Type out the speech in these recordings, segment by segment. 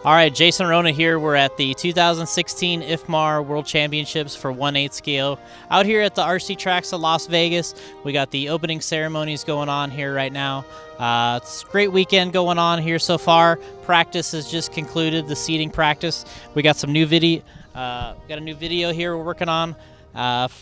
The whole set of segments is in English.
All right, Jason Rona here. We're at the 2016 IFMAR World Championships for 1/8 scale out here at the RC tracks of Las Vegas. We got the opening ceremonies going on here right now. It's a great weekend going on here so far. Practice has just concluded, the seating practice. We got some new video. Got a new video here we're working on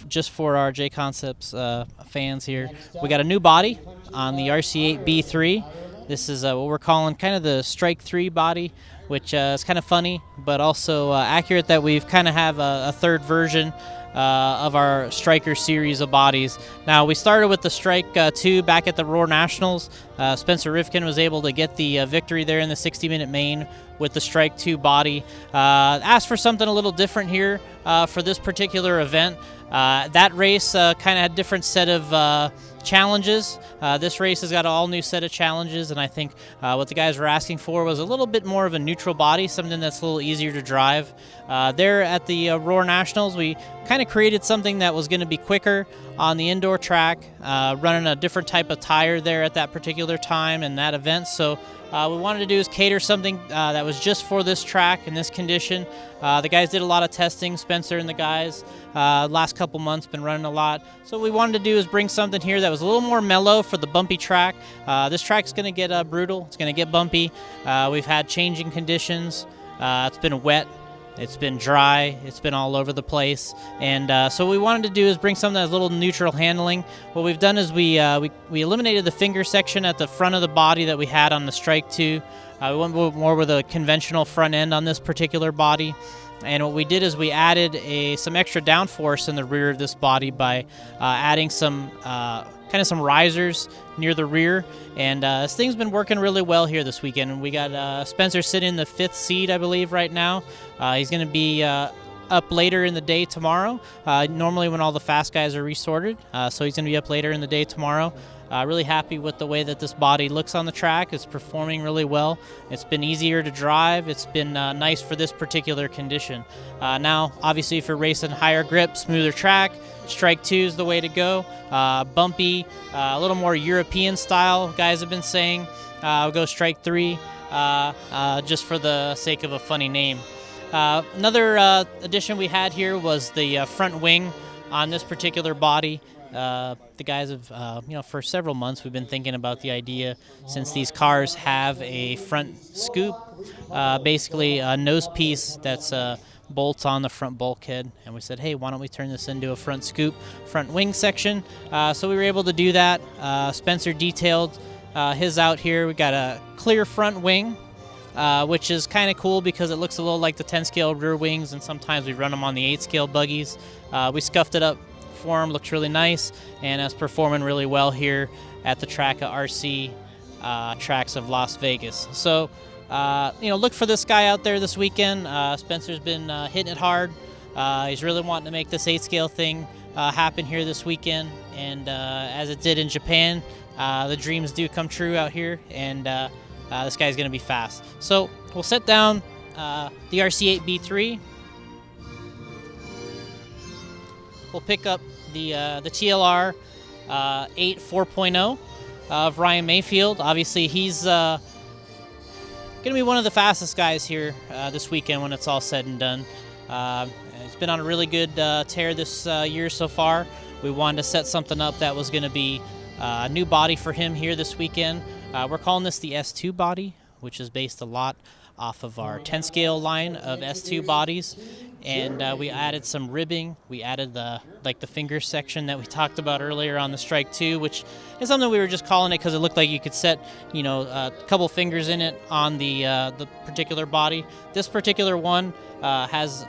just for our JConcepts fans here. We got a new body on the RC8 B3. This is what we're calling kind of the Strike 3 body, which is kind of funny, but also accurate that we've kind of have a third version of our Striker series of bodies. Now, we started with the Strike 2 back at the Roar Nationals. Spencer Rifkin was able to get the victory there in the 60-minute main with the Strike 2 body. Asked for something a little different here for this particular event. That race kind of had a different set of challenges. This race has got an all new set of challenges, and I think what the guys were asking for was a little bit more of a neutral body, something that's a little easier to drive. There at the Roar Nationals, we kind of created something that was going to be quicker on the indoor track, running a different type of tire there at that particular time and that event. So what we wanted to do is cater something that was just for this track and this condition. The guys did a lot of testing, Spencer and the guys. Last couple months been running a lot. So what we wanted to do is bring something here that was a little more mellow for the bumpy track. This track's going to get brutal. It's going to get bumpy. We've had changing conditions. It's been wet. It's been dry. It's been all over the place. And so what we wanted to do is bring something that's a little neutral handling. What we've done is we eliminated the finger section at the front of the body that we had on the Strike 2. We went more with a conventional front end on this particular body. And what we did is we added some extra downforce in the rear of this body by adding some kind of some risers near the rear. And this thing's been working really well here this weekend. And we got Spencer sitting in the 5th seat, I believe, right now. He's going to be up later in the day tomorrow, normally when all the fast guys are resorted. So he's going to be up later in the day tomorrow. Really happy with the way that this body looks on the track. It's performing really well. It's been easier to drive. It's been nice for this particular condition. Now, obviously, if you're racing higher grip, smoother track, Strike 2 is the way to go. Bumpy, a little more European style, guys have been saying. I'll go Strike 3 just for the sake of a funny name. Another addition we had here was the front wing on this particular body. The guys have, for several months we've been thinking about the idea, since these cars have a front scoop, basically a nose piece that's bolts on the front bulkhead, and we said, hey, why don't we turn this into a front scoop, front wing section? So we were able to do that. Spencer detailed his out here. We got a clear front wing, which is kind of cool because it looks a little like the 10 scale rear wings, and sometimes we run them on the 8 scale buggies. We scuffed it up for him, looks really nice, and it's performing really well here at the track of RC tracks of Las Vegas. So look for this guy out there this weekend. Spencer's been hitting it hard. He's really wanting to make this 8 scale thing happen here this weekend, and as it did in Japan, the dreams do come true out here, and this guy's going to be fast. So we'll set down the RC8 B3. We'll pick up the TLR 8 4.0 of Ryan Mayfield. Obviously, he's going to be one of the fastest guys here this weekend when it's all said and done. He's been on a really good tear this year so far. We wanted to set something up that was going to be a new body for him here this weekend. We're calling this the S2 body, which is based a lot off of our 10 scale line of S2 bodies, and we added some ribbing. We added the finger section that we talked about earlier on the Strike 2, which is something we were just calling it because it looked like you could set a couple fingers in it on the particular body. This particular one has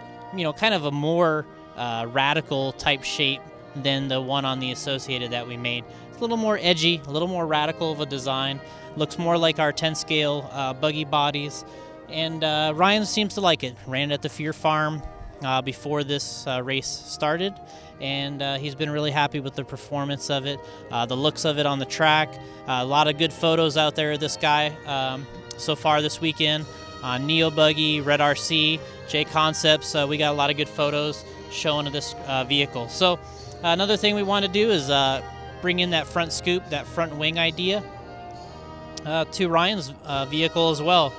kind of a more radical type shape than the one on the Associated that we made. It's a little more edgy, a little more radical of a design. Looks more like our 10 scale buggy bodies. And Ryan seems to like it. Ran it at the Fear Farm before this race started, and he's been really happy with the performance of it, the looks of it on the track. A lot of good photos out there of this guy so far this weekend on Neo Buggy, Red RC, JConcepts. We got a lot of good photos showing of this vehicle. So another thing we want to do is bring in that front scoop, that front wing idea to Ryan's vehicle as well.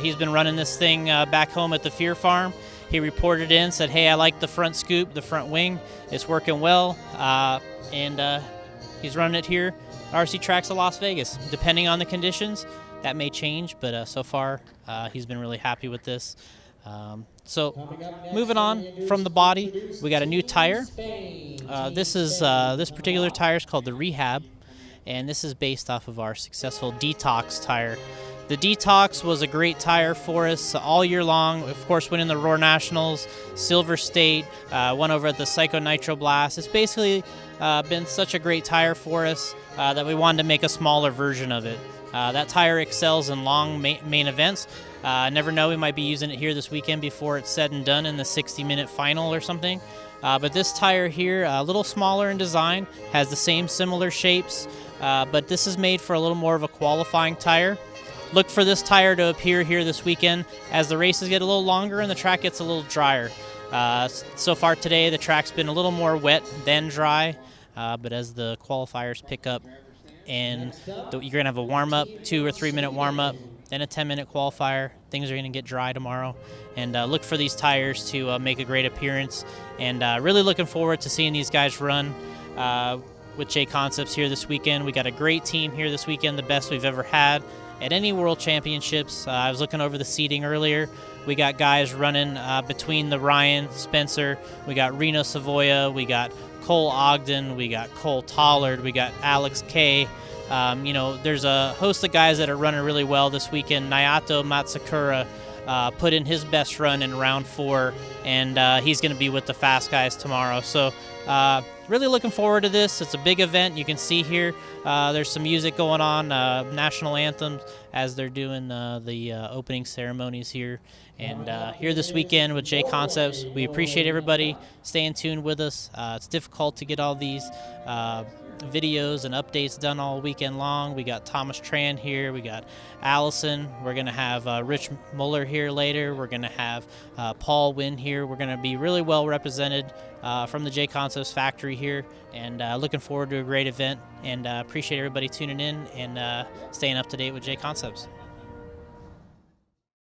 He's been running this thing back home at the Fear Farm. He reported in, said, hey, I like the front scoop, the front wing. It's working well, and he's running it here, RC Tracks of Las Vegas. Depending on the conditions, that may change, but so far he's been really happy with this. So moving on from the body, we got a new tire. This particular tire is called the Rehab, and this is based off of our successful Detox tire. The Detox was a great tire for us all year long. Of course, went in the Roar Nationals, Silver State, went over at the Psycho Nitro Blast. It's basically been such a great tire for us that we wanted to make a smaller version of it. That tire excels in long main events. Never know, we might be using it here this weekend before it's said and done in the 60-minute final or something. But this tire here, a little smaller in design, has the same similar shapes, but this is made for a little more of a qualifying tire. Look for this tire to appear here this weekend as the races get a little longer and the track gets a little drier. So far today, the track's been a little more wet than dry, but as the qualifiers pick up, and you're going to have a warm-up, 2 or 3 minute warm-up, then a 10-minute qualifier. Things are going to get dry tomorrow, and look for these tires to make a great appearance, and really looking forward to seeing these guys run with JConcepts here this weekend. We got a great team here this weekend, the best we've ever had at any World Championships. I was looking over the seating earlier. We got guys running between the Ryan, Spencer, we got Reno Savoya, we got Cole Ogden, we got Cole Tollard, we got Alex K. There's a host of guys that are running really well this weekend. Naoto Matsukura put in his best run in round 4, and he's going to be with the fast guys tomorrow. So really looking forward to this. It's a big event. You can see here there's some music going on, national anthems as they're doing the opening ceremonies here. And here this weekend with JConcepts, we appreciate everybody staying tuned with us. It's difficult to get all these videos and updates done all weekend long. We got Thomas Tran here, we got Allison, we're going to have Rich Muller here later, we're going to have Paul Wynn here. We're going to be really well represented from the JConcepts factory here, and looking forward to a great event, and appreciate everybody tuning in and staying up to date with JConcepts.